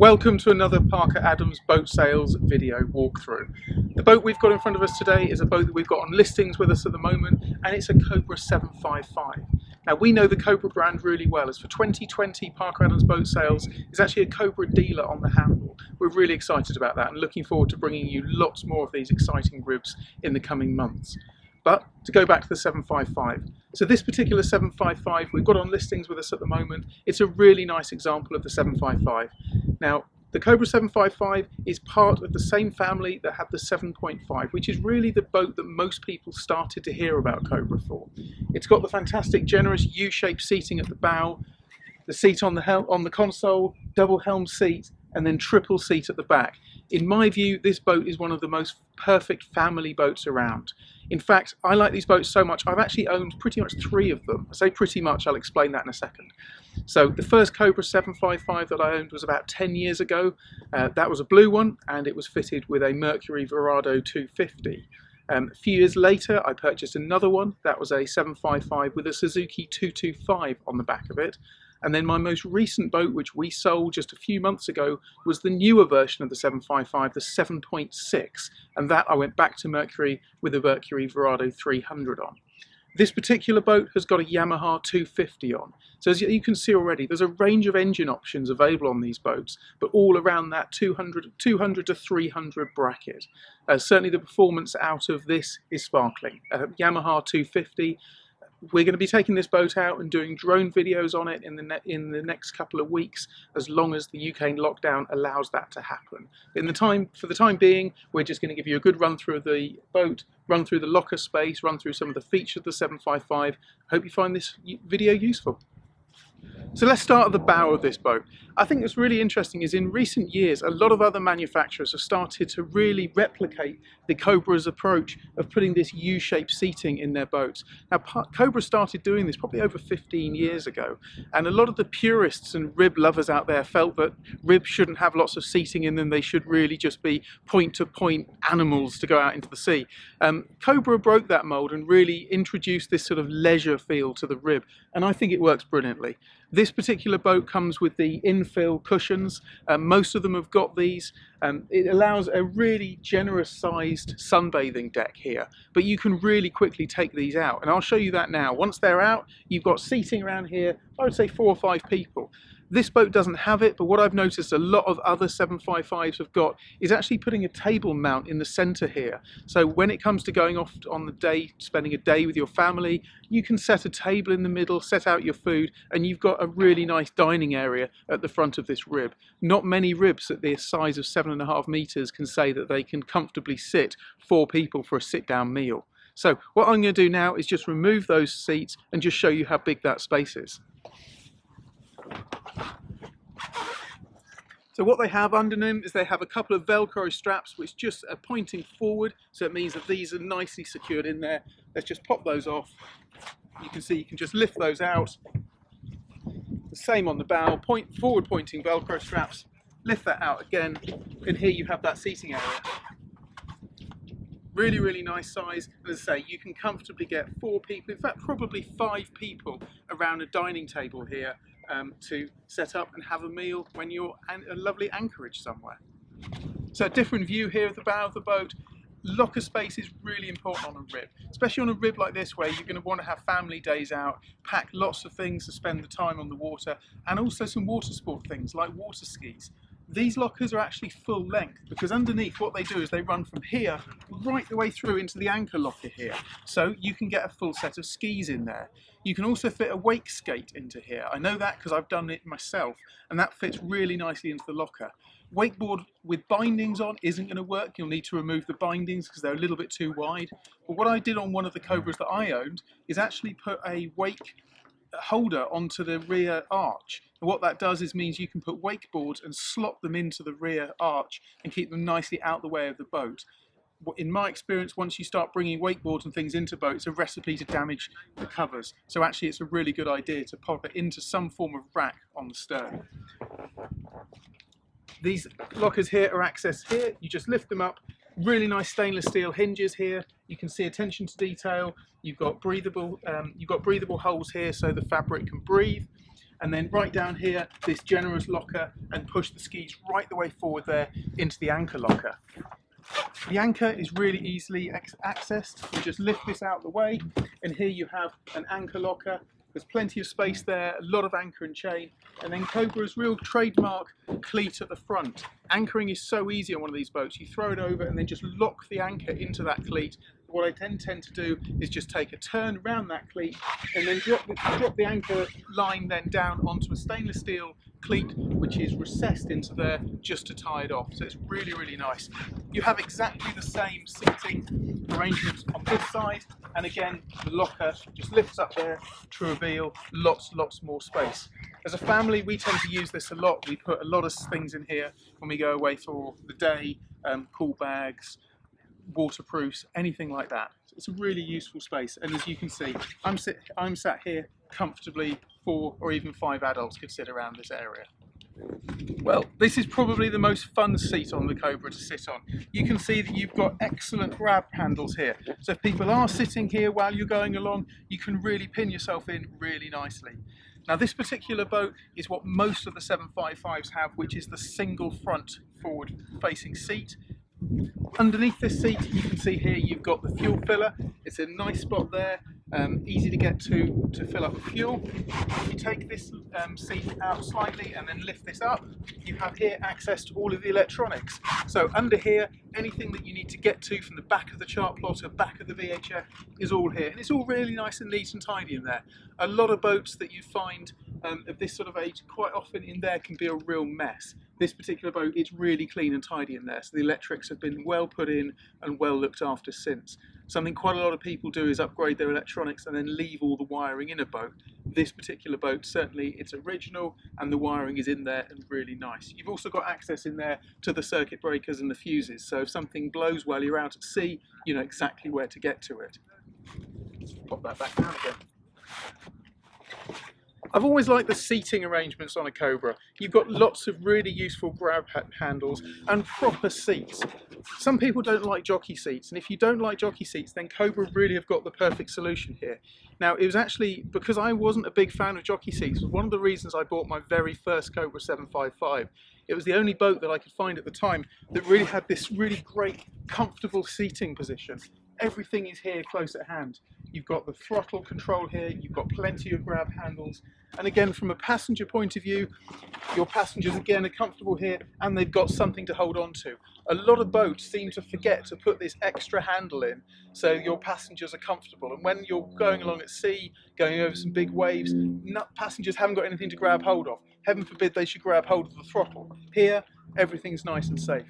Welcome to another Parker Adams boat sales video walkthrough. The boat we've got in front of us today is a boat that we've got on listings with us at the moment, and it's a Cobra 755. Now we know the Cobra brand really well, as for 2020 Parker Adams boat sales is actually a Cobra dealer on the Hamble. We're really excited about that and looking forward to bringing you lots more of these exciting ribs in the coming months. But to go back to the 755, so this particular 755 we've got on listings with us at the moment. It's a really nice example of the 755. Now the Cobra 755 is part of the same family that had the 7.5, which is really the boat that most people started to hear about Cobra for. It's got the fantastic generous U-shaped seating at the bow, the seat on the console, double helm seat, and then triple seat at the back. In my view, this boat is one of the most perfect family boats around. In fact, I like these boats so much, I've actually owned pretty much 3 of them. I say pretty much, I'll explain that in a second. So the first Cobra 755 that I owned was about 10 years ago. That was a blue one, and it was fitted with a Mercury Verado 250. A few years later, I purchased another one. That was a 755 with a Suzuki 225 on the back of it. And then my most recent boat, which we sold just a few months ago, was the newer version of the 755, the 7.6. And that I went back to Mercury with a Mercury Verado 300 on. This particular boat has got a Yamaha 250 on. So as you can see already, there's a range of engine options available on these boats, but all around that 200 to 300 bracket. Certainly the performance out of this is sparkling. Yamaha 250. We're going to be taking this boat out and doing drone videos on it in the next couple of weeks, as long as the UK lockdown allows that to happen. For the time being, we're just going to give you a good run through of the boat, run through the locker space, run through some of the features of the 755. I hope you find this video useful. So let's start at the bow of this boat. I think what's really interesting is in recent years, a lot of other manufacturers have started to really replicate the Cobra's approach of putting this U-shaped seating in their boats. Now, Cobra started doing this probably over 15 years ago, and a lot of the purists and rib lovers out there felt that ribs shouldn't have lots of seating in them, they should really just be point-to-point animals to go out into the sea. Cobra broke that mold and really introduced this sort of leisure feel to the rib, and I think it works brilliantly. This particular boat comes with the infill cushions. Most of them have got these. It allows a really generous sized sunbathing deck here, but you can really quickly take these out, and I'll show you that now. Once they're out, you've got seating around here, I would say 4 or 5 people. This boat doesn't have it, but what I've noticed a lot of other 755s have got is actually putting a table mount in the center here. So when it comes to going off on the day, spending a day with your family, you can set a table in the middle, set out your food, and you've got a really nice dining area at the front of this rib. Not many ribs at the size of 7.5 meters can say that they can comfortably sit 4 people for a sit-down meal. So what I'm going to do now is just remove those seats and just show you how big that space is. So what they have under them is they have a couple of Velcro straps which just are pointing forward, so it means that these are nicely secured in there. Let's just pop those off. You can see you can just lift those out. The same on the bow, forward pointing Velcro straps, lift that out again, and here you have that seating area. Really, really nice size. As I say, you can comfortably get 4 people, in fact probably 5 people around a dining table here to set up and have a meal when you're in a lovely anchorage somewhere. So a different view here of the bow of the boat. Locker space is really important on a rib, especially on a rib like this where you're going to want to have family days out, pack lots of things to spend the time on the water, and also some water sport things like water skis. These lockers are actually full length because underneath what they do is they run from here right the way through into the anchor locker here. So you can get a full set of skis in there. You can also fit a wake skate into here. I know that because I've done it myself, and that fits really nicely into the locker. Wakeboard with bindings on isn't going to work. You'll need to remove the bindings because they're a little bit too wide. But what I did on one of the Cobras that I owned is actually put a wake holder onto the rear arch, and what that does is means you can put wakeboards and slot them into the rear arch and keep them nicely out the way of the boat. In my experience, once you start bringing wakeboards and things into boats, it's a recipe to damage the covers. So actually it's a really good idea to pop it into some form of rack on the stern. These lockers here are accessed here. You just lift them up. Really nice stainless steel hinges here. You can see attention to detail. You've got breathable holes here so the fabric can breathe. and then right down here, this generous locker, and push the skis right the way forward there into the anchor locker. The anchor is really easily accessed. You just lift this out of the way, and here you have an anchor locker. There's plenty of space there, a lot of anchor and chain, and then Cobra's real trademark cleat at the front. Anchoring is so easy on one of these boats. You throw it over and then just lock the anchor into that cleat. What I then tend to do is just take a turn around that cleat and then drop the anchor line then down onto a stainless steel cleat, which is recessed into there just to tie it off. So it's really, really nice. You have exactly the same seating arrangement on this side, and again, the locker just lifts up there to reveal lots more space. As a family, we tend to use this a lot. We put a lot of things in here when we go away for the day, cool bags, waterproofs, anything like that. It's a really useful space, and as you can see, I'm sat here comfortably. 4 or even 5 adults could sit around this area. Well, this is probably the most fun seat on the Cobra to sit on. You can see that you've got excellent grab handles here. So if people are sitting here while you're going along, you can really pin yourself in really nicely. Now this particular boat is what most of the 755s have, which is the single front forward facing seat. Underneath this seat, you can see here you've got the fuel filler. It's a nice spot there, easy to get to fill up with fuel. If you take this seat out slightly and then lift this up, you have here access to all of the electronics. So under here, anything that you need to get to from the back of the chart plotter, back of the VHF is all here. And it's all really nice and neat and tidy in there. A lot of boats that you find of this sort of age, quite often in there can be a real mess. This particular boat, it's really clean and tidy in there, so the electrics have been well put in and well looked after since. Something quite a lot of people do is upgrade their electronics and then leave all the wiring in a boat. This particular boat, certainly it's original and the wiring is in there and really nice. You've also got access in there to the circuit breakers and the fuses, so if something blows while you're out at sea, you know exactly where to get to it. Pop that back down again. I've always liked the seating arrangements on a Cobra. You've got lots of really useful grab handles and proper seats. Some people don't like jockey seats, and if you don't like jockey seats, then Cobra really have got the perfect solution here. Now, it was actually because I wasn't a big fan of jockey seats, was one of the reasons I bought my very first Cobra 755. It was the only boat that I could find at the time that really had this really great, comfortable seating position. Everything is here close at hand. You've got the throttle control here, you've got plenty of grab handles, and again from a passenger point of view, your passengers again are comfortable here and they've got something to hold on to. A lot of boats seem to forget to put this extra handle in so your passengers are comfortable, and when you're going along at sea, going over some big waves, passengers haven't got anything to grab hold of. Heaven forbid they should grab hold of the throttle. Here, everything's nice and safe.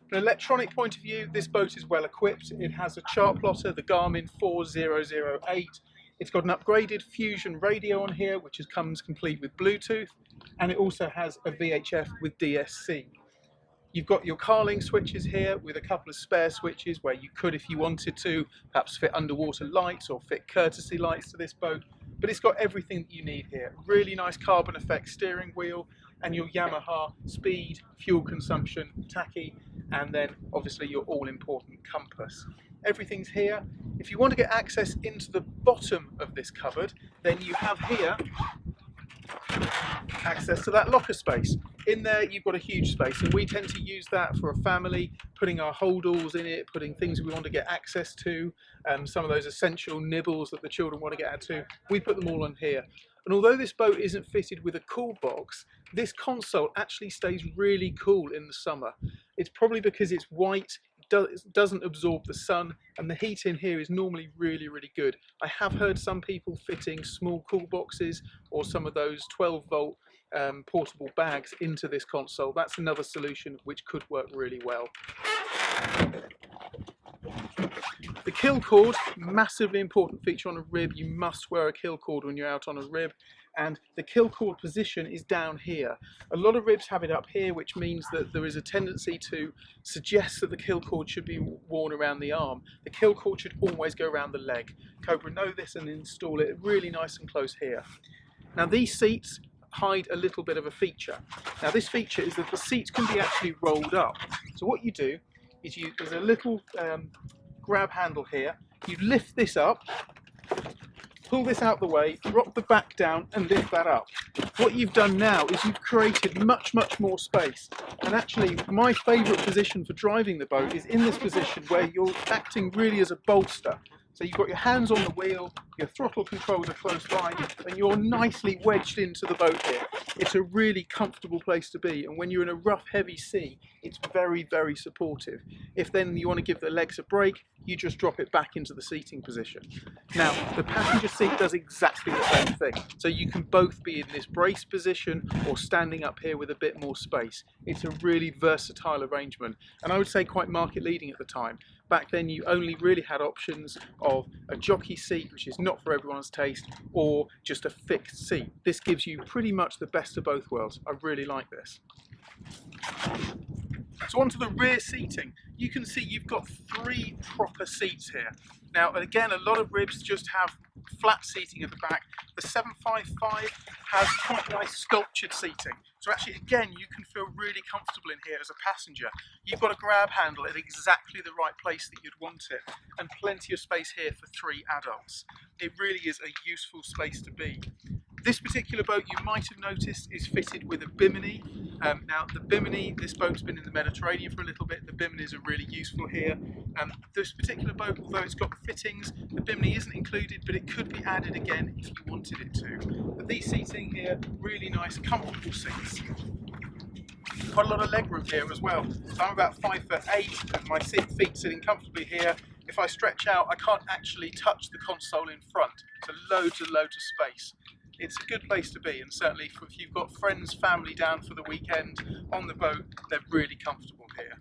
From an electronic point of view, this boat is well equipped. It has a chart plotter, the Garmin 4008. It's got an upgraded Fusion radio on here, which comes complete with Bluetooth, and it also has a VHF with DSC. You've got your Carling switches here with a couple of spare switches where you could, if you wanted to, perhaps fit underwater lights or fit courtesy lights to this boat, but it's got everything that you need here. Really nice carbon effect steering wheel, and your Yamaha speed, fuel consumption, tacky, and then obviously your all-important compass. Everything's here. If you want to get access into the bottom of this cupboard, then you have here access to that locker space. In there you've got a huge space, and we tend to use that for a family, putting our holdalls in it, putting things we want to get access to, some of those essential nibbles that the children want to get to. We put them all on here. And although this boat isn't fitted with a cool box, this console actually stays really cool in the summer. It's probably because it's white, it doesn't absorb the sun, and the heat in here is normally really, really good. I have heard some people fitting small cool boxes or some of those 12-volt portable bags into this console. That's another solution which could work really well. The kill cord, massively important feature on a rib. You must wear a kill cord when you're out on a rib, and the kill cord position is down here. A lot of ribs have it up here, which means that there is a tendency to suggest that the kill cord should be worn around the arm. The kill cord should always go around the leg. Cobra know this and install it really nice and close here. Now these seats hide a little bit of a feature. Now this feature is that the seats can be actually rolled up. So what you do is there's a little grab handle here. You lift this up pull this out the way, drop the back down and lift that up. What you've done now is you've created much more space. And actually my favourite position for driving the boat is in this position where you're acting really as a bolster. So you've got your hands on the wheel, your throttle controls are close by, and you're nicely wedged into the boat here. It's a really comfortable place to be, and when you're in a rough, heavy sea, it's very supportive. If then you want to give the legs a break, you just drop it back into the seating position. Now, the passenger seat does exactly the same thing. So you can both be in this brace position or standing up here with a bit more space. It's a really versatile arrangement, and I would say quite market leading at the time. Back then you only really had options of a jockey seat, which is not for everyone's taste, or just a fixed seat. This gives you pretty much the best of both worlds. I really like this. So onto the rear seating. You can see you've got 3 proper seats here. Now again, a lot of ribs just have flat seating at the back. The 755 has quite nice sculptured seating. So actually again, you can feel really comfortable in here as a passenger. You've got a grab handle at exactly the right place that you'd want it, and plenty of space here for 3 adults. It really is a useful space to be. This particular boat, you might have noticed, is fitted with a bimini. Now the bimini, this boat's been in the Mediterranean for a little bit, the biminis are really useful here. This particular boat, although it's got the fittings, the bimini isn't included, but it could be added again if you wanted it to. But these seating here, really nice, comfortable seats. Quite a lot of legroom here as well. So I'm about 5'8", and my feet sitting comfortably here. If I stretch out, I can't actually touch the console in front, so loads of space. It's a good place to be, and certainly if you've got friends, family down for the weekend on the boat, they're really comfortable here.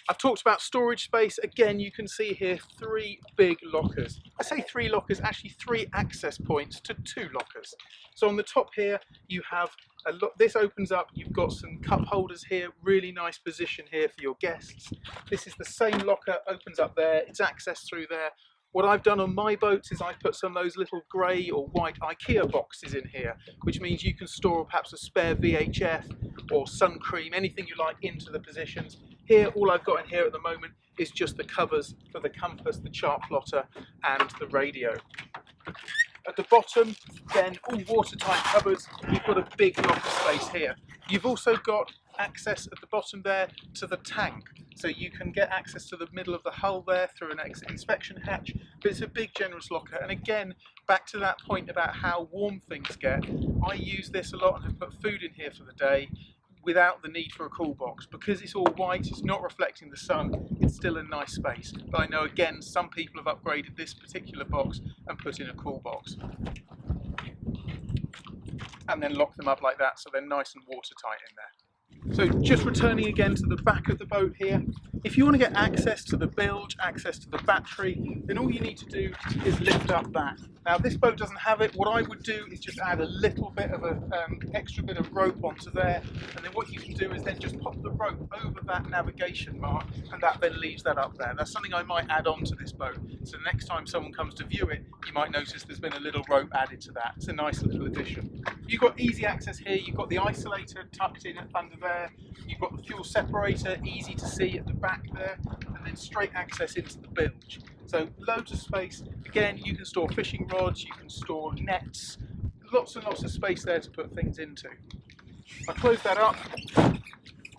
I've talked about storage space. Again, you can see here 3 big lockers. I say 3 lockers, actually 3 access points to 2 lockers. So on the top here, you have a lot. This opens up, you've got some cup holders here, really nice position here for your guests. This is the same locker, opens up there, it's access through there. What I've done on my boats is I've put some of those little grey or white IKEA boxes in here, which means you can store perhaps a spare VHF or sun cream, anything you like, into the positions. Here, all I've got in here at the moment is just the covers for the compass, the chart plotter and the radio. At the bottom, then, all watertight cupboards. You've got a big locker space here. You've also got access at the bottom there to the tank. So you can get access to the middle of the hull there through an inspection hatch, but it's a big generous locker. And again, back to that point about how warm things get, I use this a lot and have put food in here for the day without the need for a cool box. Because it's all white, it's not reflecting the sun, it's still a nice space. But I know again, some people have upgraded this particular box and put in a cool box. And then lock them up like that so they're nice and watertight in there. So just returning again to the back of the boat here, if you want to get access to the bilge, access to the battery, then all you need to do is lift up that. Now this boat doesn't have it. What I would do is just add a little bit of an extra bit of rope onto there, and then what you can do is then just pop the rope over that navigation mark, and that then leaves that up there. That's something I might add on to this boat, so next time someone comes to view it, you might notice there's been a little rope added to that. It's a nice little addition. You've got easy access here, you've got the isolator tucked in under there, you've got the fuel separator, easy to see at the back there, and then straight access into the bilge. So loads of space. Again, you can store fishing rods, you can store nets, lots and lots of space there to put things into. I close that up.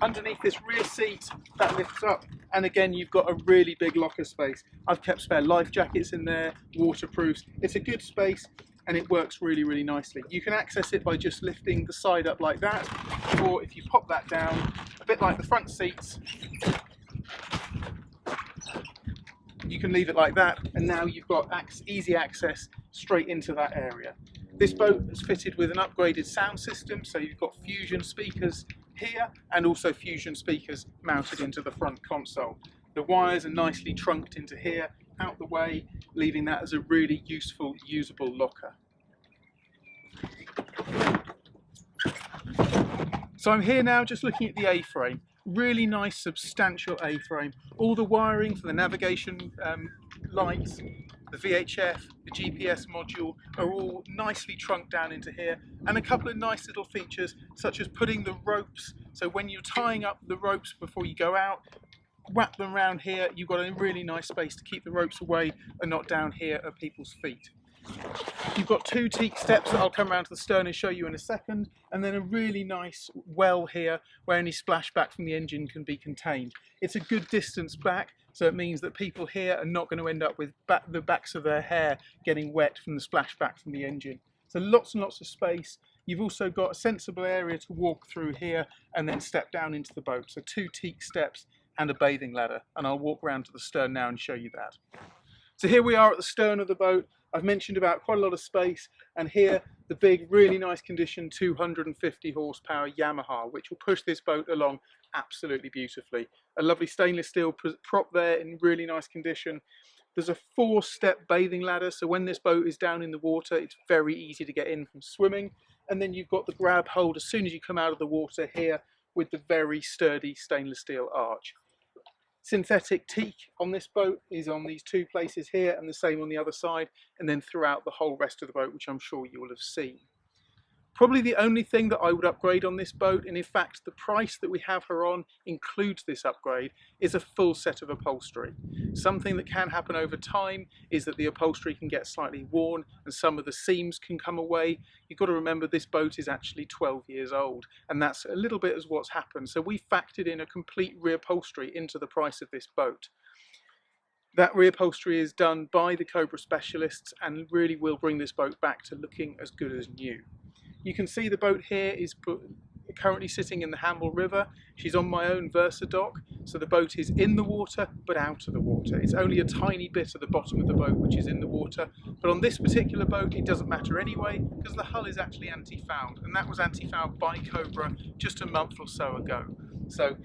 Underneath this rear seat, that lifts up, and again you've got a really big locker space. I've kept spare life jackets in there, waterproofs. It's a good space and it works really nicely. You can access it by just lifting the side up like that, or if you pop that down, a bit like the front seats, you can leave it like that, and now you've got easy access straight into that area. This boat is fitted with an upgraded sound system, so you've got Fusion speakers here and also Fusion speakers mounted into the front console. The wires are nicely trunked into here, out the way, leaving that as a really useful, usable locker. So I'm here now just looking at the A-frame. Really nice, substantial A-frame. All the wiring for the navigation lights, the VHF, the GPS module are all nicely trunked down into here, and a couple of nice little features such as putting the ropes, so when you're tying up the ropes before you go out, wrap them around here. You've got a really nice space to keep the ropes away and not down here at people's feet. You've got two teak steps that I'll come around to the stern and show you in a second, and then a really nice well here where any splashback from the engine can be contained. It's a good distance back, so it means that people here are not going to end up with the backs of their hair getting wet from the splashback from the engine. So lots and lots of space. You've also got a sensible area to walk through here and then step down into the boat. So two teak steps and a bathing ladder, and I'll walk around to the stern now and show you that. So here we are at the stern of the boat. I've mentioned about quite a lot of space, and here the big, really nice condition 250 horsepower Yamaha, which will push this boat along absolutely beautifully. A lovely stainless steel prop there in really nice condition. There's a 4-step bathing ladder, so when this boat is down in the water, it's very easy to get in from swimming. And then you've got the grab hold as soon as you come out of the water here with the very sturdy stainless steel arch. Synthetic teak on this boat is on these two places here and the same on the other side, and then throughout the whole rest of the boat, which I'm sure you will have seen. Probably the only thing that I would upgrade on this boat, and in fact the price that we have her on includes this upgrade, is a full set of upholstery. Something that can happen over time is that the upholstery can get slightly worn and some of the seams can come away. You've got to remember this boat is actually 12 years old, and that's a little bit as what's happened. So we factored in a complete reupholstery into the price of this boat. That reupholstery is done by the Cobra specialists and really will bring this boat back to looking as good as new. You can see the boat here is currently sitting in the Hamble River. She's on my own Versa dock, so the boat is in the water but out of the water. It's only a tiny bit at the bottom of the boat which is in the water, but on this particular boat it doesn't matter anyway because the hull is actually anti-fouled, and that was anti-fouled by Cobra just a month or so ago. So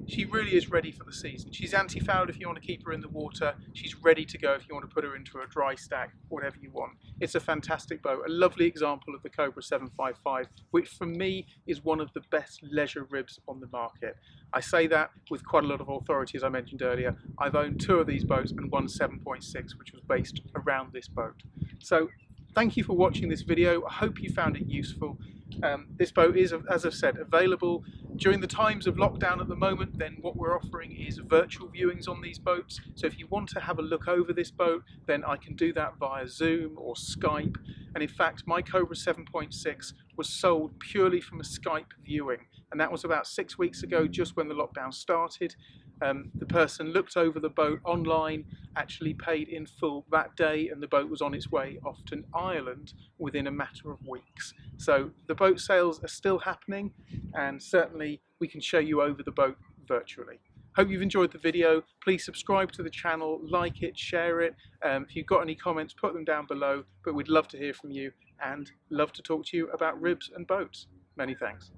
she really is ready for the season. She's anti-fouled if you want to keep her in the water. She's ready to go if you want to put her into a dry stack, whatever you want. It's a fantastic boat, a lovely example of the Cobra 755, which for me is one of the best leisure ribs on the market. I say that with quite a lot of authority, as I mentioned earlier. I've owned 2 of these boats and one 7.6, which was based around this boat. So thank you for watching this video. I hope you found it useful. This boat is, as I've said, available during the times of lockdown at the moment. Then what we're offering is virtual viewings on these boats. So if you want to have a look over this boat, then I can do that via Zoom or Skype. And in fact, my Cobra 7.6 was sold purely from a Skype viewing. And that was about 6 weeks ago, just when the lockdown started. The person looked over the boat online, actually paid in full that day, and the boat was on its way off to Ireland within a matter of weeks. So the boat sales are still happening, and certainly we can show you over the boat virtually. Hope you've enjoyed the video. Please subscribe to the channel, like it, share it. If you've got any comments, put them down below, but we'd love to hear from you and love to talk to you about ribs and boats. Many thanks.